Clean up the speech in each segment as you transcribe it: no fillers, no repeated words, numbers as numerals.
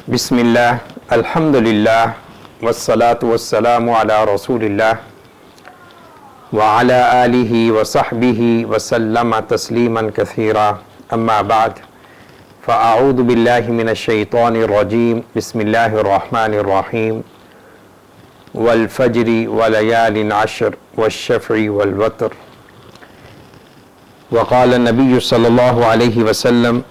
بسم اللہ الحمد للہ والصلاة والسلام علی رسول اللہ وعلی آلہ وصحبہ وسلم تسلیما کثیرا اما بعد فاعوذ باللہ من الشیطان الرجیم بسم اللہ الرحمن الرحیم والفجر ولیال عشر والشفع والوتر وقال النبی صلی اللہ علیہ وسلم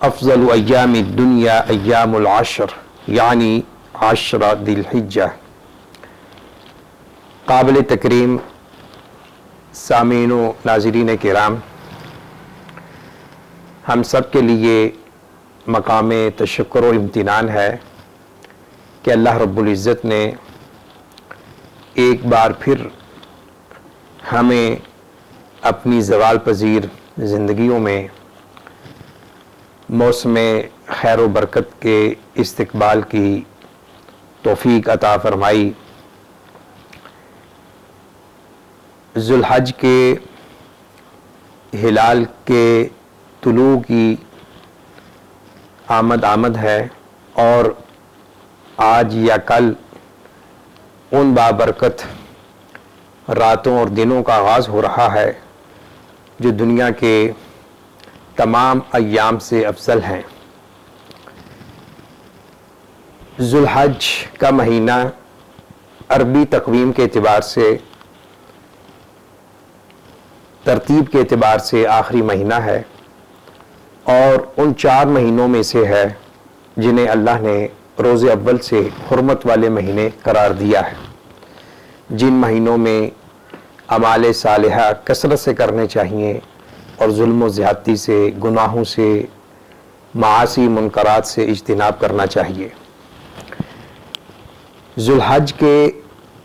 افضل ایام الدنیا ایام العشر یعنی عشر ذی الحجہ۔ قابل تکریم سامعین و ناظرین کرام، ہم سب کے لیے مقام تشکر و امتنان ہے کہ اللہ رب العزت نے ایک بار پھر ہمیں اپنی زوال پذیر زندگیوں میں موسم خیر و برکت کے استقبال کی توفیق عطا فرمائی۔ ذو الحج کے ہلال کے طلوع کی آمد ہے اور آج یا کل ان بابرکت راتوں اور دنوں کا آغاز ہو رہا ہے جو دنیا کے تمام ایام سے افضل ہیں۔ ذو الحج کا مہینہ عربی تقویم کے اعتبار سے، ترتیب کے اعتبار سے آخری مہینہ ہے اور ان 4 مہینوں میں سے ہے جنہیں اللہ نے روز اول سے حرمت والے مہینے قرار دیا ہے، جن مہینوں میں اعمال صالحہ کثرت سے کرنے چاہیے اور ظلم و زیادتی سے، گناہوں سے، معاصی منکرات سے اجتناب کرنا چاہیے۔ ذو الحج کے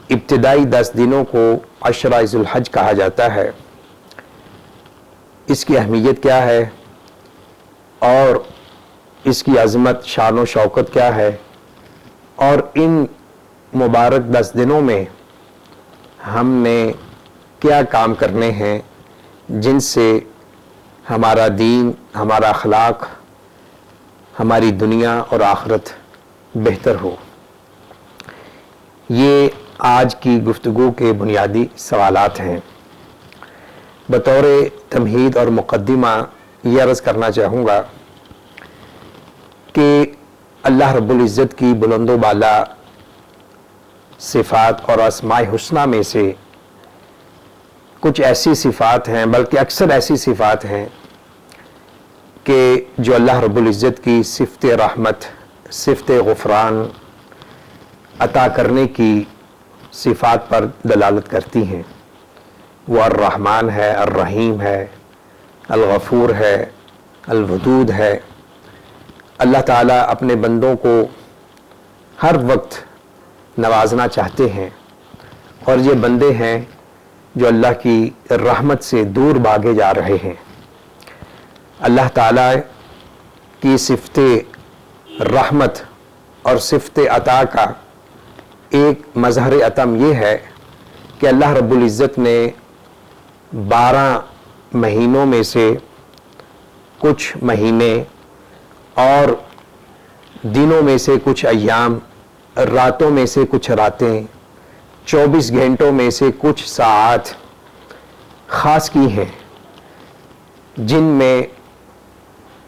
ابتدائی 10 دنوں کو عشرہ ذو الحج کہا جاتا ہے۔ اس کی اہمیت کیا ہے اور اس کی عظمت، شان و شوکت کیا ہے، اور ان مبارک 10 دنوں میں ہم نے کیا کام کرنے ہیں جن سے ہمارا دین، ہمارا اخلاق، ہماری دنیا اور آخرت بہتر ہو، یہ آج کی گفتگو کے بنیادی سوالات ہیں۔ بطور تمہید اور مقدمہ یہ عرض کرنا چاہوں گا کہ اللہ رب العزت کی بلند و بالا صفات اور اسماء حسنہ میں سے کچھ ایسی صفات ہیں، بلکہ اکثر ایسی صفات ہیں کہ جو اللہ رب العزت کی صفت رحمت، صفت غفران عطا کرنے کی صفات پر دلالت کرتی ہیں۔ وہ الرحمن ہے، الرحیم ہے، الغفور ہے، الودود ہے۔ اللہ تعالیٰ اپنے بندوں کو ہر وقت نوازنا چاہتے ہیں اور یہ بندے ہیں جو اللہ کی رحمت سے دور بھاگے جا رہے ہیں۔ اللہ تعالیٰ کی صفت رحمت اور صفت عطا کا ایک مظہر اتم یہ ہے کہ اللہ رب العزت نے 12 مہینوں میں سے کچھ مہینے اور دنوں میں سے کچھ ایام، راتوں میں سے کچھ راتیں، 24 گھنٹوں میں سے کچھ ساعات خاص کی ہیں جن میں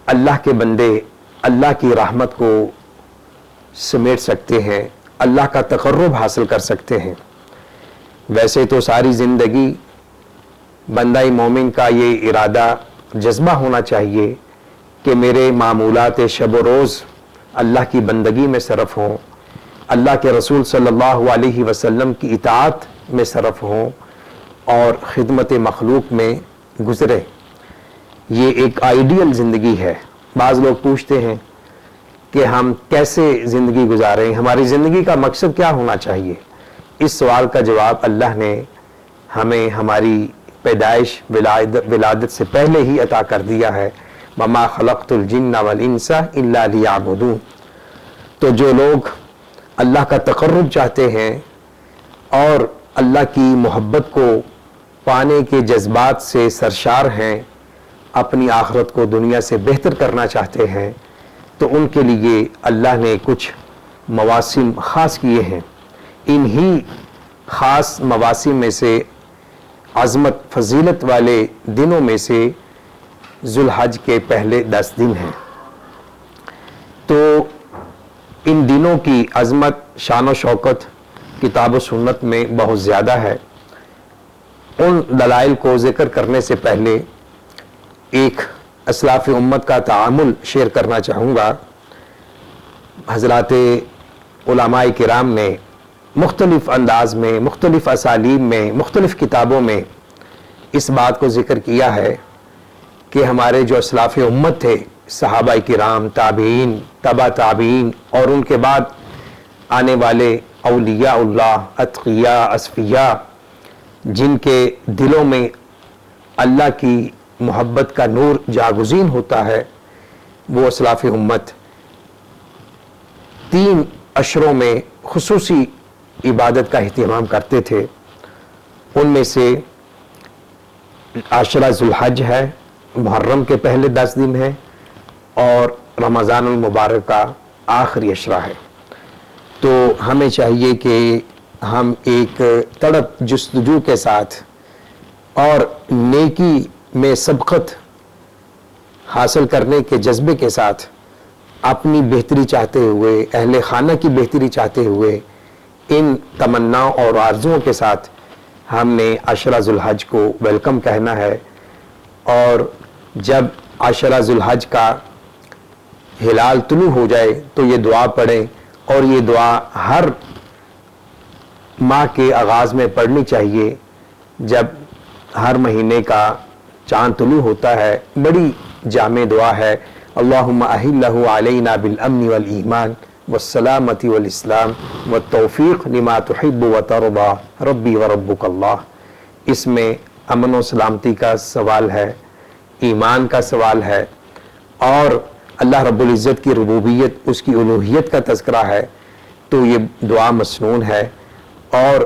اللہ کے بندے اللہ کی رحمت کو سمیٹ سکتے ہیں، اللہ کا تقرب حاصل کر سکتے ہیں۔ ویسے تو ساری زندگی بندہ مومن کا یہ ارادہ، جذبہ ہونا چاہیے کہ میرے معمولات شب و روز اللہ کی بندگی میں صرف ہوں، اللہ کے رسول صلی اللہ علیہ وسلم کی اطاعت میں صرف ہوں اور خدمت مخلوق میں گزرے۔ یہ ایک آئیڈیل زندگی ہے۔ بعض لوگ پوچھتے ہیں کہ ہم کیسے زندگی گزاریں، ہماری زندگی کا مقصد کیا ہونا چاہیے؟ اس سوال کا جواب اللہ نے ہمیں ہماری پیدائش، ولادت سے پہلے ہی عطا کر دیا ہے۔ وَمَا خَلَقْتُ الْجِنَّ وَالْإِنسَ إِلَّا لِيَعْبُدُونَ۔ تو جو لوگ اللہ کا تقرب چاہتے ہیں اور اللہ کی محبت کو پانے کے جذبات سے سرشار ہیں، اپنی آخرت کو دنیا سے بہتر کرنا چاہتے ہیں، تو ان کے لیے اللہ نے کچھ مواسم خاص کیے ہیں. انہی خاص مواسم میں سے عظمت فضیلت والے دنوں میں سے ذوالحج کے پہلے 10 دن ہیں. تو ان دنوں کی عظمت، شان و شوکت کتاب و سنت میں بہت زیادہ ہے. ان دلائل کو ذکر کرنے سے پہلے ایک اسلاف امت کا تعامل شیئر کرنا چاہوں گا. حضرات علماء کرام نے مختلف انداز میں، مختلف اسالیب میں، مختلف کتابوں میں اس بات کو ذکر کیا ہے کہ ہمارے جو اسلاف امت تھے، صحابہ کرام، تابعین، تبع تابعین اور ان کے بعد آنے والے اولیاء اللہ، اتقیاء، اصفیاء، جن کے دلوں میں اللہ کی محبت کا نور جاگزین ہوتا ہے، وہ اسلاف امت 3 اشروں میں خصوصی عبادت کا اہتمام کرتے تھے. ان میں سے عاشرہ ذوالحج ہے، محرم کے پہلے 10 دن ہیں، اور رمضان المبارک کا آخری عشرہ ہے. تو ہمیں چاہیے کہ ہم ایک تڑپ جستجو کے ساتھ اور نیکی میں سبقت حاصل کرنے کے جذبے کے ساتھ اپنی بہتری چاہتے ہوئے، اہل خانہ کی بہتری چاہتے ہوئے، ان تمناؤں اور آرزوؤں کے ساتھ ہم نے عاشرہ ذوالحج کو ویلکم کہنا ہے. اور جب عاشرہ ذوالحج کا ہلال طلوع ہو جائے تو یہ دعا پڑھیں، اور یہ دعا ہر ماہ کے آغاز میں پڑھنی چاہیے. جب ہر مہینے کا چاند طلوع ہوتا ہے، بڑی جامع دعا ہے. اللہم احلہ علینا بالامن والایمان والسلامت والاسلام والتوفیق لما تحب وترضى ربی وربک اللہ. اس میں امن و سلامتی کا سوال ہے، ایمان کا سوال ہے، اور اللہ رب العزت کی ربوبیت، اس کی الوہیت کا تذکرہ ہے. تو یہ دعا مسنون ہے. اور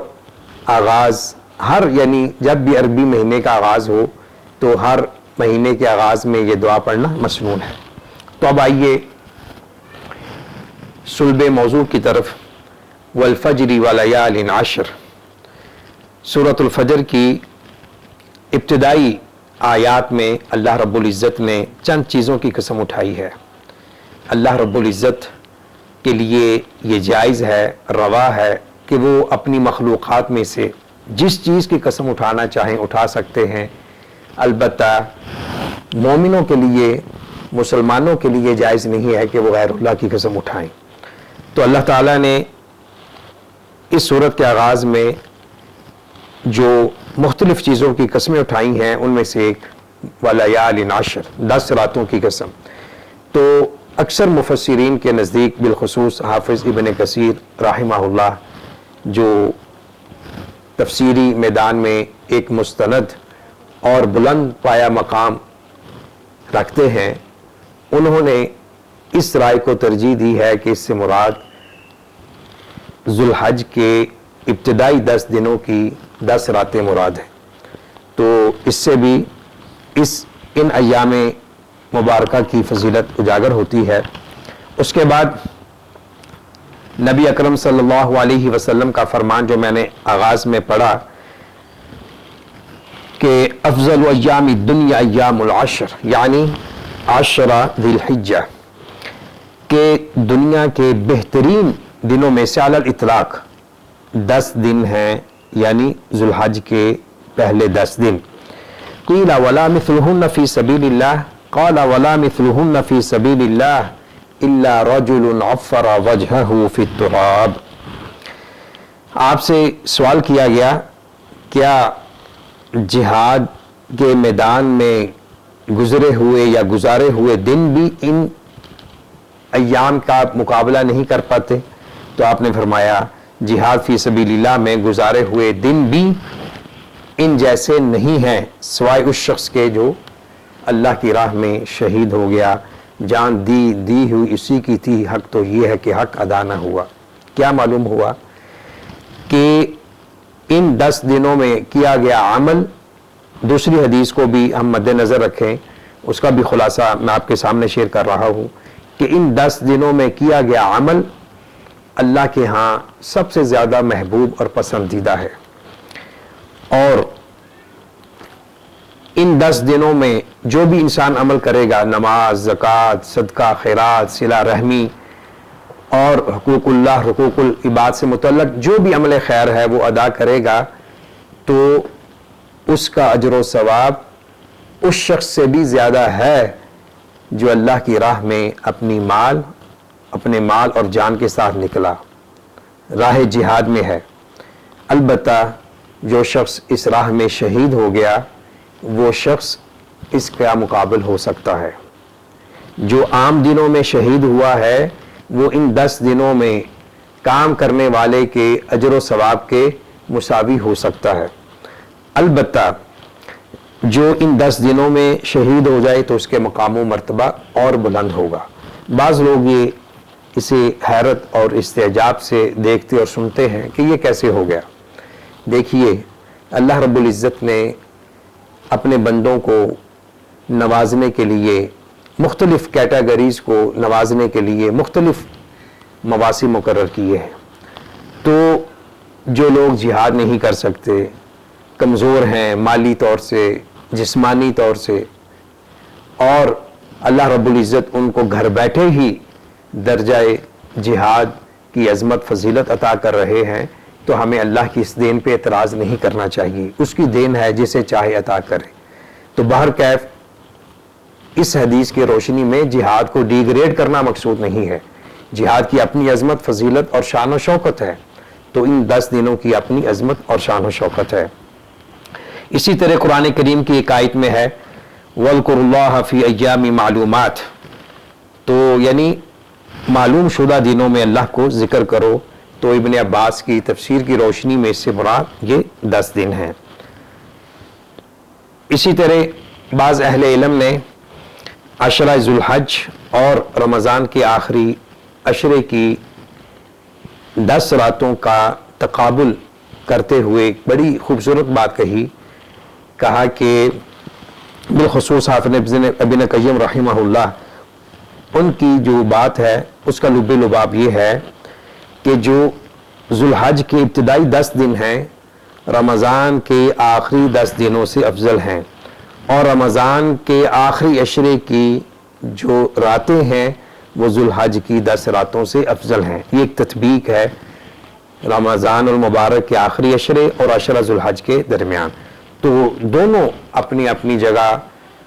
آغاز یعنی جب بھی عربی مہینے کا آغاز ہو تو ہر مہینے کے آغاز میں یہ دعا پڑھنا مسنون ہے. تو اب آئیے صلب موضوع کی طرف. والفجر ولیال عشر، سورۃ الفجر کی ابتدائی آیات میں اللہ رب العزت نے چند چیزوں کی قسم اٹھائی ہے. اللہ رب العزت کے لیے یہ جائز ہے، روا ہے کہ وہ اپنی مخلوقات میں سے جس چیز کی قسم اٹھانا چاہیں اٹھا سکتے ہیں. البتہ مومنوں کے لیے، مسلمانوں کے لیے جائز نہیں ہے کہ وہ غیر اللہ کی قسم اٹھائیں. تو اللہ تعالیٰ نے اس سورت کے آغاز میں جو مختلف چیزوں کی قسمیں اٹھائی ہیں ان میں سے ایک ولیال عشر، 10 راتوں کی قسم. تو اکثر مفسرین کے نزدیک، بالخصوص حافظ ابن کثیر رحمہ اللہ، جو تفسیری میدان میں ایک مستند اور بلند پایا مقام رکھتے ہیں، انہوں نے اس رائے کو ترجیح دی ہے کہ اس سے مراد ذوالحج کے ابتدائی 10 دنوں کی 10 راتیں مراد ہیں. تو اس سے بھی ان ایام مبارکہ کی فضیلت اجاگر ہوتی ہے. اس کے بعد نبی اکرم صلی اللہ علیہ وسلم کا فرمان جو میں نے آغاز میں پڑھا کہ افضل ایام الدنیا ایام العشر، یعنی عشرہ ذی الحجہ، کہ دنیا کے بہترین دنوں میں سے علی الاطلاق 10 دن ہیں، یعنی ذوالحج کے پہلے 10 دن. قیل ولا مثلہن فی سبیل اللہ، قال ولا مثلہن فی سبیل اللہ الا رجل عفر وجہہ فی التراب. آپ سے سوال کیا گیا کیا جہاد کے میدان میں گزرے ہوئے یا گزارے ہوئے دن بھی ان ایام کا مقابلہ نہیں کر پاتے؟ تو آپ نے فرمایا جہاد فی سبیل اللہ میں گزارے ہوئے دن بھی ان جیسے نہیں ہیں، سوائے اس شخص کے جو اللہ کی راہ میں شہید ہو گیا. جان دی ہوئی اسی کی تھی، حق تو یہ ہے کہ حق ادا نہ ہوا. کیا معلوم ہوا کہ ان 10 دنوں میں کیا گیا عمل. دوسری حدیث کو بھی ہم مد نظر رکھیں، اس کا بھی خلاصہ میں آپ کے سامنے شیئر کر رہا ہوں کہ ان 10 دنوں میں کیا گیا عمل اللہ کے ہاں سب سے زیادہ محبوب اور پسندیدہ ہے، اور ان 10 دنوں میں جو بھی انسان عمل کرے گا، نماز، زکوٰۃ، صدقہ، خیرات، صلہ رحمی اور حقوق اللہ، حقوق العباد سے متعلق جو بھی عمل خیر ہے وہ ادا کرے گا، تو اس کا اجر و ثواب اس شخص سے بھی زیادہ ہے جو اللہ کی راہ میں اپنے مال اور جان کے ساتھ نکلا، راہ جہاد میں ہے۔ البتہ جو شخص اس راہ میں شہید ہو گیا وہ شخص اس کا مقابل ہو سکتا ہے۔ جو عام دنوں میں شہید ہوا ہے وہ ان 10 دنوں میں کام کرنے والے کے اجر و ثواب کے مساوی ہو سکتا ہے۔ البتہ جو ان 10 دنوں میں شہید ہو جائے تو اس کے مقام و مرتبہ اور بلند ہوگا۔ بعض لوگ اسے حیرت اور استعجاب سے دیکھتے اور سنتے ہیں کہ یہ کیسے ہو گیا۔ دیکھیے، اللہ رب العزت نے اپنے بندوں کو نوازنے کے لیے، مختلف کیٹیگریز کو نوازنے کے لیے مختلف مواسم مقرر کیے ہیں۔ تو جو لوگ جہاد نہیں کر سکتے، کمزور ہیں مالی طور سے، جسمانی طور سے، اور اللہ رب العزت ان کو گھر بیٹھے ہی درجہ جہاد کی عظمت فضیلت عطا کر رہے ہیں، تو ہمیں اللہ کی اس دین پہ اعتراض نہیں کرنا چاہیے۔ اس کی دین ہے، جسے چاہے عطا کرے۔ تو بہرکیف اس حدیث کی روشنی میں جہاد کو ڈی گریڈ کرنا مقصود نہیں ہے۔ جہاد کی اپنی عظمت، فضیلت اور شان و شوکت ہے، تو ان 10 دنوں کی اپنی عظمت اور شان و شوکت ہے۔ اسی طرح قرآن کریم کی ایک آیت میں ہے وَاذْكُرُوا اللَّهَ فِي أَيَّامٍ مَعْلُومَاتٍ، تو یعنی معلوم شدہ دنوں میں اللہ کو ذکر کرو۔ تو ابن عباس کی تفسیر کی روشنی میں اس سے مراد یہ 10 دن ہیں۔ اسی طرح بعض اہل علم نے عشرہ ذو الحج اور رمضان کے آخری عشرے کی 10 راتوں کا تقابل کرتے ہوئے ایک بڑی خوبصورت بات کہا کہ بالخصوص حافظ ابن قیم رحمہ اللہ، ان کی جو بات ہے اس کا لب لباب یہ ہے کہ جو ذو الحج کے ابتدائی 10 دن ہیں رمضان کے آخری 10 دنوں سے افضل ہیں، اور رمضان کے آخری عشرے کی جو راتیں ہیں وہ ذو الحج کی 10 راتوں سے افضل ہیں۔ یہ ایک تطبیق ہے رمضان المبارک کے آخری عشرے اور عشرہ ذو الحج کے درمیان۔ تو دونوں اپنی اپنی جگہ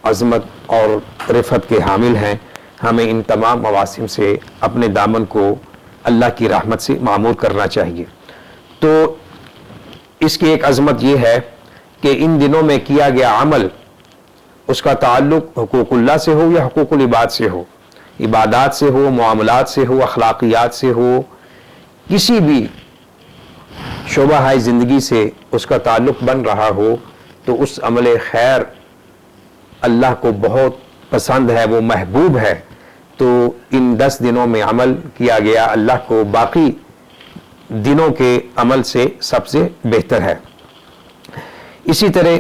عظمت اور رفعت کے حامل ہیں۔ ہمیں ان تمام مواسم سے اپنے دامن کو اللہ کی رحمت سے معمور کرنا چاہیے۔ تو اس کی ایک عظمت یہ ہے کہ ان دنوں میں کیا گیا عمل، اس کا تعلق حقوق اللہ سے ہو یا حقوق العباد سے ہو، عبادات سے ہو، معاملات سے ہو، اخلاقیات سے ہو، کسی بھی شعبہ زندگی سے اس کا تعلق بن رہا ہو، تو اس عمل خیر اللہ کو بہت پسند ہے، وہ محبوب ہے۔ تو ان 10 دنوں میں عمل کیا گیا اللہ کو باقی دنوں کے عمل سے سب سے بہتر ہے۔ اسی طرح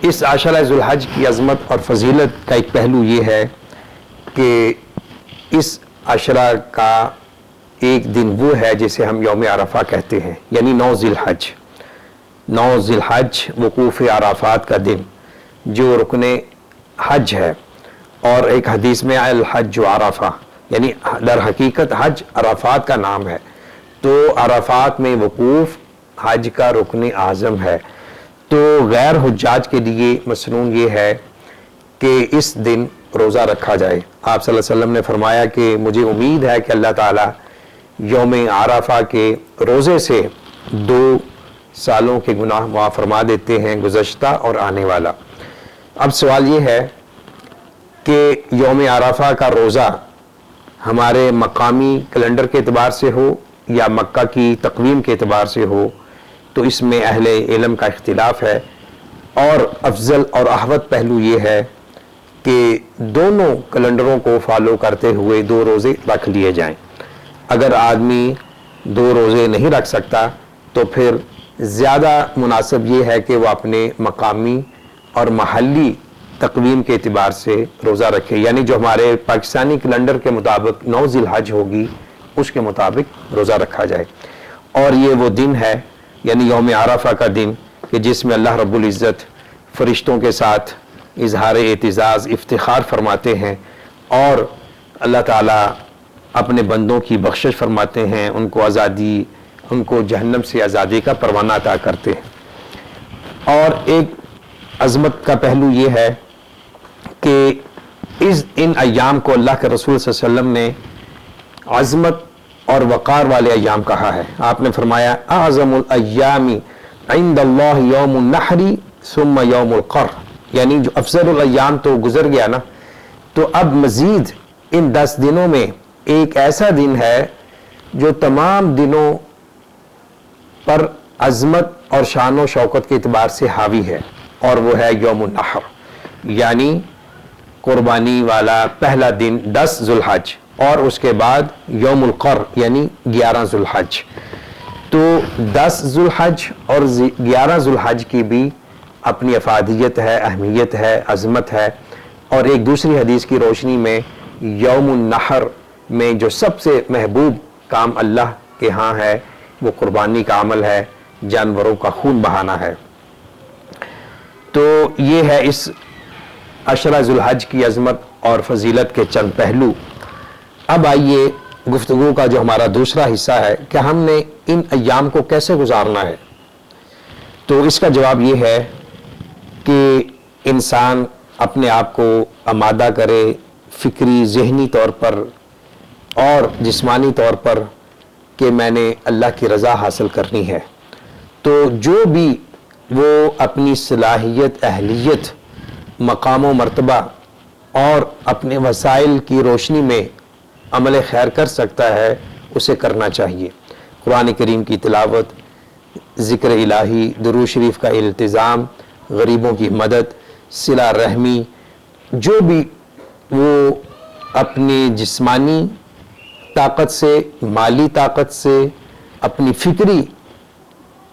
اس عشرہ ذو الحج کی عظمت اور فضیلت کا ایک پہلو یہ ہے کہ اس عشرہ کا ایک دن وہ ہے جسے ہم یوم عرفہ کہتے ہیں، یعنی 9 ذی الحج۔ 9 ذی الحج وقوف عرفات کا دن جو رکن حج ہے، اور ایک حدیث میں الحج عرفہ، یعنی در حقیقت حج عرفات کا نام ہے، تو عرفات میں وقوف حج کا رکن اعظم ہے۔ تو غیر حجاج کے لیے مسنون یہ ہے کہ اس دن روزہ رکھا جائے۔ آپ صلی اللہ علیہ وسلم نے فرمایا کہ مجھے امید ہے کہ اللہ تعالیٰ یوم عرفہ کے روزے سے 2 سالوں کے گناہ معاف فرما دیتے ہیں، گزشتہ اور آنے والا۔ اب سوال یہ ہے کہ یوم عرفہ کا روزہ ہمارے مقامی کیلنڈر کے اعتبار سے ہو یا مکہ کی تقویم کے اعتبار سے ہو، تو اس میں اہل علم کا اختلاف ہے، اور افضل اور احوط پہلو یہ ہے کہ دونوں کیلنڈروں کو فالو کرتے ہوئے 2 روزے رکھ لیے جائیں۔ اگر آدمی 2 روزے نہیں رکھ سکتا تو پھر زیادہ مناسب یہ ہے کہ وہ اپنے مقامی اور محلی تقویم کے اعتبار سے روزہ رکھے، یعنی جو ہمارے پاکستانی کیلنڈر کے مطابق 9 ذی الحج ہوگی اس کے مطابق روزہ رکھا جائے۔ اور یہ وہ دن ہے یعنی یوم عرفہ کا دن کہ جس میں اللہ رب العزت فرشتوں کے ساتھ اظہار اعتزاز افتخار فرماتے ہیں اور اللہ تعالیٰ اپنے بندوں کی بخشش فرماتے ہیں، ان کو آزادی، ان کو جہنم سے آزادی کا پروانہ عطا کرتے ہیں۔ اور ایک عظمت کا پہلو یہ ہے کہ ان ایام کو اللہ کے رسول صلی اللہ علیہ وسلم نے عظمت اور وقار والے ایام کہا ہے۔ آپ نے فرمایا اعظم الایام عند اللہ یوم النحر ثم یوم القر، یعنی جو افضل الایام تو گزر گیا نا، تو اب مزید ان 10 دنوں میں ایک ایسا دن ہے جو تمام دنوں پر عظمت اور شان و شوکت کے اعتبار سے حاوی ہے، اور وہ ہے یوم النحر، یعنی قربانی والا پہلا دن 10 ذی الحج، اور اس کے بعد یوم القر یعنی 11 ذی الحج۔ تو 10 ذی الحج اور 11 ذی الحج کی بھی اپنی افادیت ہے، اہمیت ہے، عظمت ہے، اور ایک دوسری حدیث کی روشنی میں یوم النحر میں جو سب سے محبوب کام اللہ کے ہاں ہے وہ قربانی کا عمل ہے، جانوروں کا خون بہانا ہے۔ تو یہ ہے اس عشرہ ذی الحج کی عظمت اور فضیلت کے چند پہلو۔ اب آئیے گفتگو کا جو ہمارا دوسرا حصہ ہے کہ ہم نے ان ایام کو کیسے گزارنا ہے، تو اس کا جواب یہ ہے کہ انسان اپنے آپ کو آمادہ کرے فکری ذہنی طور پر اور جسمانی طور پر کہ میں نے اللہ کی رضا حاصل کرنی ہے۔ تو جو بھی وہ اپنی صلاحیت، اہلیت، مقام و مرتبہ اور اپنے وسائل کی روشنی میں عمل خیر کر سکتا ہے اسے کرنا چاہیے۔ قرآن کریم کی تلاوت، ذکر الہی، درود شریف کا التزام، غریبوں کی مدد، صلہ رحمی، جو بھی وہ اپنی جسمانی طاقت سے، مالی طاقت سے، اپنی فکری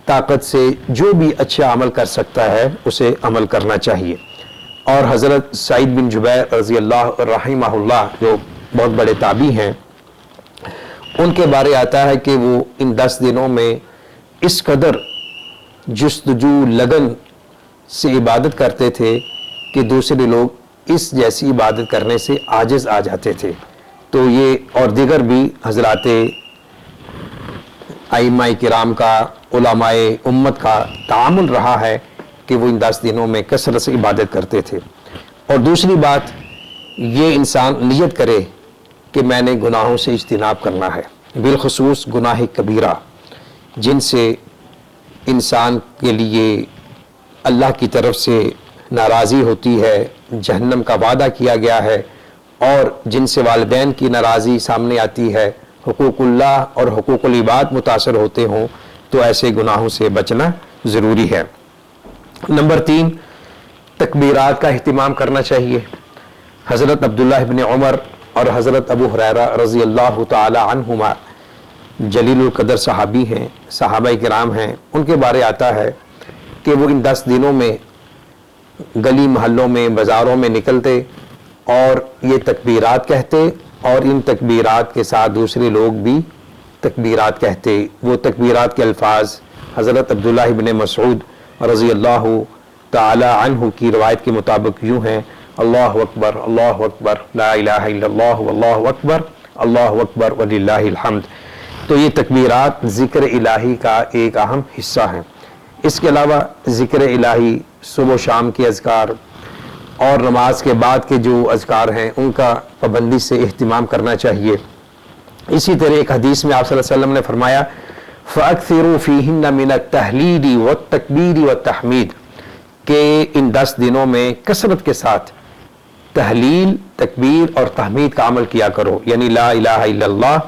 طاقت سے جو بھی اچھا عمل کر سکتا ہے اسے عمل کرنا چاہیے۔ اور حضرت سعید بن جبیر رضی اللہ رحمہ اللہ جو بہت بڑے تابعی ہیں، ان کے بارے آتا ہے کہ وہ ان 10 دنوں میں اس قدر جستجو لگن سے عبادت کرتے تھے کہ دوسرے لوگ اس جیسی عبادت کرنے سے عاجز آ جاتے تھے۔ تو یہ اور دیگر بھی حضرات ائمہ کرام کا، علماء امت کا تعامل رہا ہے کہ وہ ان 10 دنوں میں کثرت سے عبادت کرتے تھے۔ اور دوسری بات یہ انسان نیت کرے کہ میں نے گناہوں سے اجتناب کرنا ہے، بالخصوص گناہ کبیرہ جن سے انسان کے لیے اللہ کی طرف سے ناراضی ہوتی ہے، جہنم کا وعدہ کیا گیا ہے، اور جن سے والدین کی ناراضی سامنے آتی ہے، حقوق اللہ اور حقوق العباد متاثر ہوتے ہوں، تو ایسے گناہوں سے بچنا ضروری ہے۔ نمبر 3، تکبیرات کا اہتمام کرنا چاہیے۔ حضرت عبداللہ ابن عمر اور حضرت ابو ہریرہ رضی اللہ تعالی عنہما جلیل القدر صحابی ہیں، صحابہ کرام ہیں، ان کے بارے آتا ہے کہ وہ ان 10 دنوں میں گلی محلوں میں، بازاروں میں نکلتے اور یہ تکبیرات کہتے، اور ان تکبیرات کے ساتھ دوسرے لوگ بھی تکبیرات کہتے۔ وہ تکبیرات کے الفاظ حضرت عبداللہ ابن مسعود رضی اللہ تعالی عنہ کی روایت کے مطابق یوں ہیں: اللہ اکبر، اللہ اکبر، لا الہ الا اللہ، واللہ اکبر، اللہ اکبر وللہ الحمد۔ تو یہ تکبیرات ذکر الہی کا ایک اہم حصہ ہیں۔ اس کے علاوہ ذکر الہی، صبح و شام کے اذکار اور نماز کے بعد کے جو اذکار ہیں ان کا پابندی سے اہتمام کرنا چاہیے۔ اسی طرح ایک حدیث میں آپ صلی اللہ علیہ وسلم نے فرمایا فَأَكْثِرُوا فِيهِنَّ مِنَ التَّهْلِيلِ وَالتَّكْبِيرِ وَالتَّحْمِيدِ کہ ان 10 دنوں میں کثرت کے ساتھ تحلیل، تکبیر اور تحمید کا عمل کیا کرو، یعنی لا الہ الا اللہ،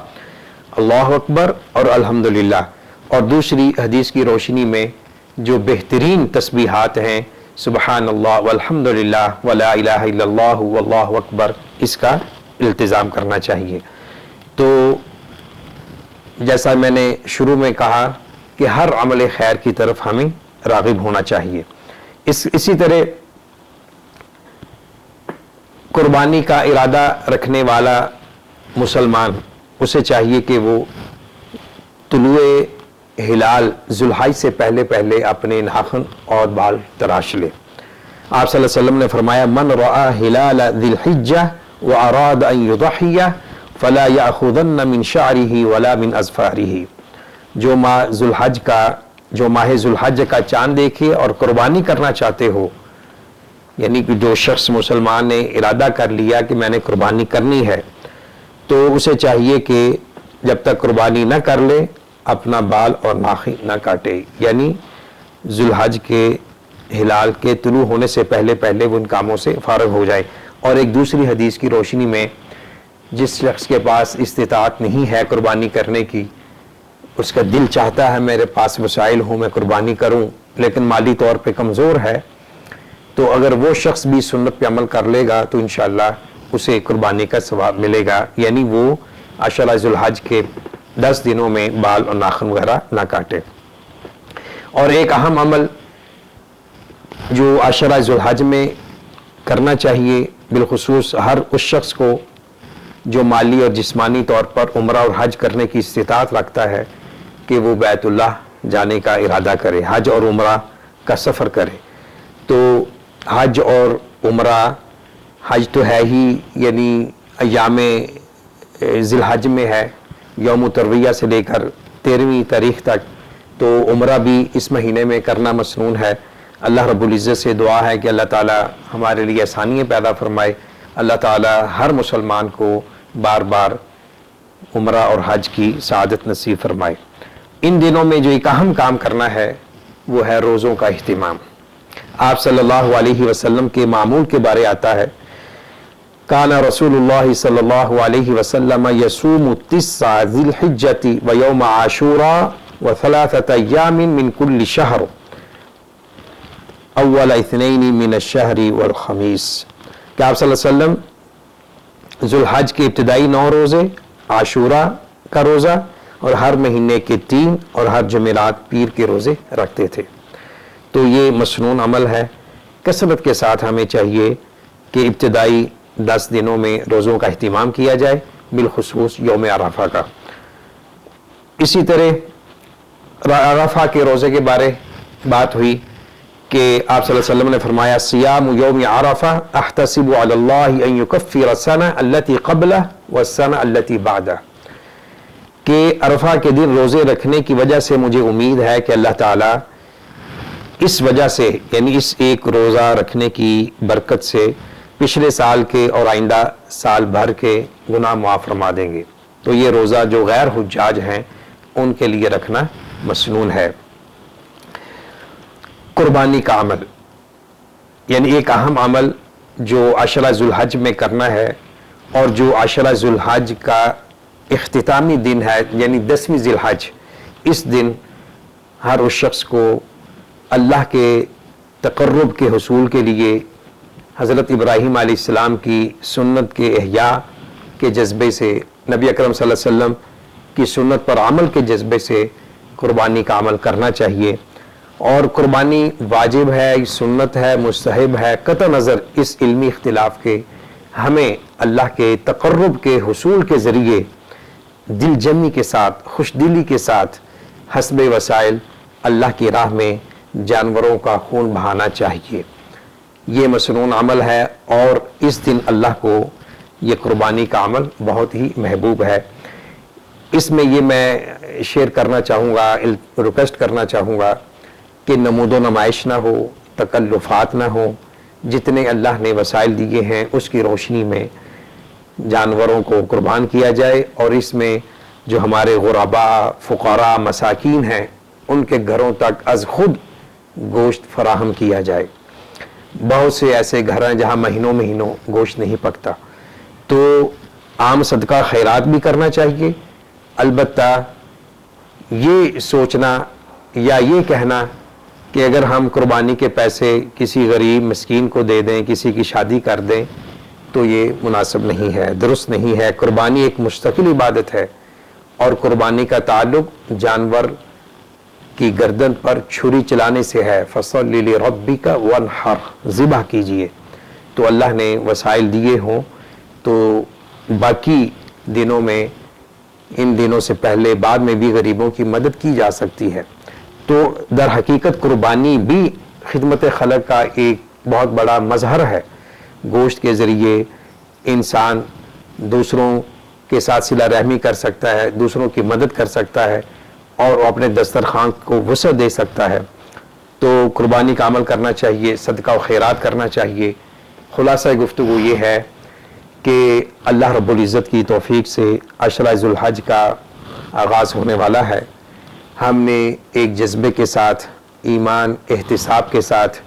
اللہ اکبر اور الحمدللہ۔ اور دوسری حدیث کی روشنی میں جو بہترین تسبیحات ہیں، سبحان اللہ والحمدللہ ولا الہ الا اللہ واللہ اکبر، اس کا التزام کرنا چاہیے۔ تو جیسا میں نے شروع میں کہا کہ ہر عمل خیر کی طرف ہمیں راغب ہونا چاہیے۔ اسی طرح قربانی کا ارادہ رکھنے والا مسلمان اسے چاہیے کہ وہ طلوع ہلال ذوالحج سے پہلے پہلے اپنے ناخن اور بال تراش لے۔ آپ صلی اللہ علیہ وسلم نے فرمایا من رأى ہلال ذی الحجہ واراد ان یضحی فلا یأخذن من شعرہ ولا من اظفارہ، جو ماہ ذوالحج کا چاند دیکھے اور قربانی کرنا چاہتے ہو، یعنی کہ جو شخص مسلمان نے ارادہ کر لیا کہ میں نے قربانی کرنی ہے، تو اسے چاہیے کہ جب تک قربانی نہ کر لے اپنا بال اور ناخن نہ کاٹے، یعنی ذوالحج کے ہلال کے طلوع ہونے سے پہلے پہلے وہ ان کاموں سے فارغ ہو جائے۔ اور ایک دوسری حدیث کی روشنی میں جس شخص کے پاس استطاعت نہیں ہے قربانی کرنے کی، اس کا دل چاہتا ہے میرے پاس وسائل ہوں میں قربانی کروں لیکن مالی طور پہ کمزور ہے، تو اگر وہ شخص بھی سنت پہ عمل کر لے گا تو انشاءاللہ اسے قربانی کا ثواب ملے گا، یعنی وہ عشرہ ذوالحج کے 10 دنوں میں بال اور ناخن وغیرہ نہ کاٹے۔ اور ایک اہم عمل جو عشرہ ذوالحج میں کرنا چاہیے بالخصوص ہر اس شخص کو جو مالی اور جسمانی طور پر عمرہ اور حج کرنے کی استطاعت رکھتا ہے کہ وہ بیت اللہ جانے کا ارادہ کرے، حج اور عمرہ کا سفر کرے۔ تو حج اور عمرہ، حج تو ہے ہی یعنی ایام ذی الحج میں ہے، یوم ترویہ سے لے کر 13ویں تاریخ تک، تو عمرہ بھی اس مہینے میں کرنا مسنون ہے۔ اللہ رب العزت سے دعا ہے کہ اللہ تعالی ہمارے لیے آسانیاں پیدا فرمائے، اللہ تعالی ہر مسلمان کو بار بار عمرہ اور حج کی سعادت نصیب فرمائے۔ ان دنوں میں جو ایک اہم کام کرنا ہے وہ ہے روزوں کا اہتمام۔ آپ صلی اللہ علیہ وسلم کے معمول کے بارے آتا ہے کان رسول اللہ صلی اللہ علیہ وسلم یصوم 9 ذی الحجۃ ویوم عاشوراء و3 ایام من کل شہر اول اثنین من الشہر والخمیس، کہ آپ صلی اللہ علیہ وسلم ذوالحج کے ابتدائی 9 روزے، عاشوراء کا روزہ اور ہر مہینے کے 3 اور ہر جمعرات پیر کے روزے رکھتے تھے۔ تو یہ مسنون عمل ہے، کثرت کے ساتھ ہمیں چاہیے کہ ابتدائی 10 دنوں میں روزوں کا اہتمام کیا جائے، بالخصوص یوم عرفہ کا۔ اسی طرح عرفہ کے روزے کے بارے بات ہوئی کہ آپ صلی اللہ علیہ وسلم نے فرمایا صیام یوم عرفہ احتسب علی اللہ ان یکفر السنہ التی قبلہ والسنہ التی بعدہ، کہ عرفہ کے دن روزے رکھنے کی وجہ سے مجھے امید ہے کہ اللہ تعالیٰ اس وجہ سے، یعنی اس ایک روزہ رکھنے کی برکت سے پچھلے سال کے اور آئندہ سال بھر کے گناہ معاف فرما دیں گے۔ تو یہ روزہ جو غیر حجاج ہیں ان کے لیے رکھنا مسنون ہے۔ قربانی کا عمل، یعنی ایک اہم عمل جو عشرہ ذوالحج میں کرنا ہے، اور جو عشرہ ذوالحج کا اختتامی دن ہے یعنی 10ویں ذی الحج، اس دن ہر اس شخص کو اللہ کے تقرب کے حصول کے لیے حضرت ابراہیم علیہ السلام کی سنت کے احیاء کے جذبے سے، نبی اکرم صلی اللہ علیہ وسلم کی سنت پر عمل کے جذبے سے قربانی کا عمل کرنا چاہیے۔ اور قربانی واجب ہے، سنت ہے، مستحب ہے، قطع نظر اس علمی اختلاف کے، ہمیں اللہ کے تقرب کے حصول کے ذریعے دل جمی کے ساتھ، خوش دلی کے ساتھ، حسب وسائل اللہ کی راہ میں جانوروں کا خون بہانا چاہیے۔ یہ مسنون عمل ہے اور اس دن اللہ کو یہ قربانی کا عمل بہت ہی محبوب ہے۔ اس میں یہ میں شیئر کرنا چاہوں گا، ریکویسٹ کرنا چاہوں گا کہ نمود و نمائش نہ ہو، تکلفات نہ ہو، جتنے اللہ نے وسائل دیے ہیں اس کی روشنی میں جانوروں کو قربان کیا جائے، اور اس میں جو ہمارے غرباء، فقراء، مساکین ہیں ان کے گھروں تک از خود گوشت فراہم کیا جائے۔ بہت سے ایسے گھر ہیں جہاں مہینوں مہینوں گوشت نہیں پکتا، تو عام صدقہ خیرات بھی کرنا چاہیے۔ البتہ یہ سوچنا یا یہ کہنا کہ اگر ہم قربانی کے پیسے کسی غریب مسکین کو دے دیں، کسی کی شادی کر دیں، تو یہ مناسب نہیں ہے، درست نہیں ہے۔ قربانی ایک مستقل عبادت ہے، اور قربانی کا تعلق جانور کی گردن پر چھری چلانے سے ہے۔ فَصَلِّ لِرَبِّكَ وَانْحَرْ، ذبح کیجئے۔ تو اللہ نے وسائل دیے ہوں تو باقی دنوں میں، ان دنوں سے پہلے بعد میں بھی غریبوں کی مدد کی جا سکتی ہے۔ تو در حقیقت قربانی بھی خدمت خلق کا ایک بہت بڑا مظہر ہے۔ گوشت کے ذریعے انسان دوسروں کے ساتھ صلہ رحمی کر سکتا ہے، دوسروں کی مدد کر سکتا ہے اور اپنے دسترخوان کو وسعت دے سکتا ہے۔ تو قربانی کا عمل کرنا چاہیے، صدقہ و خیرات کرنا چاہیے۔ خلاصہ گفتگو یہ ہے کہ اللہ رب العزت کی توفیق سے عشرہ ذو الحج کا آغاز ہونے والا ہے۔ ہم نے ایک جذبے کے ساتھ، ایمان، احتساب کے ساتھ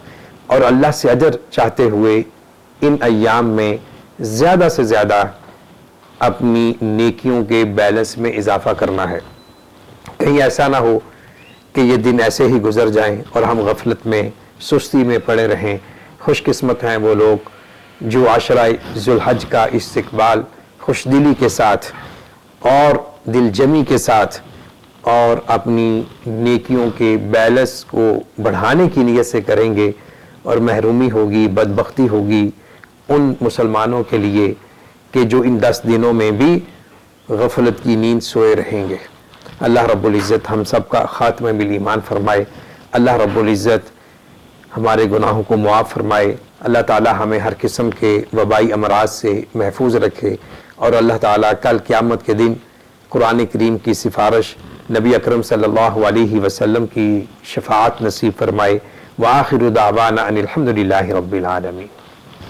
اور اللہ سے اجر چاہتے ہوئے ان ایام میں زیادہ سے زیادہ اپنی نیکیوں کے بیلنس میں اضافہ کرنا ہے۔ کہیں ایسا نہ ہو کہ یہ دن ایسے ہی گزر جائیں اور ہم غفلت میں، سستی میں پڑے رہیں۔ خوش قسمت ہیں وہ لوگ جو عشرہ ذو الحج کا استقبال خوش دلی کے ساتھ اور دل جمی کے ساتھ اور اپنی نیکیوں کے بیلنس کو بڑھانے کی نیت سے کریں گے، اور محرومی ہوگی، بدبختی ہوگی ان مسلمانوں کے لیے کہ جو ان 10 دنوں میں بھی غفلت کی نیند سوئے رہیں گے۔ اللہ رب العزت ہم سب کا خاتمہ بالایمان فرمائے۔ اللہ رب العزت ہمارے گناہوں کو معاف فرمائے۔ اللہ تعالی ہمیں ہر قسم کے وبائی امراض سے محفوظ رکھے، اور اللہ تعالی کل قیامت کے دن قرآن کریم کی سفارش، نبی اکرم صلی اللہ علیہ وسلم کی شفاعت نصیب فرمائے۔ وآخر دعوانا ان الحمد للہ رب العالمین۔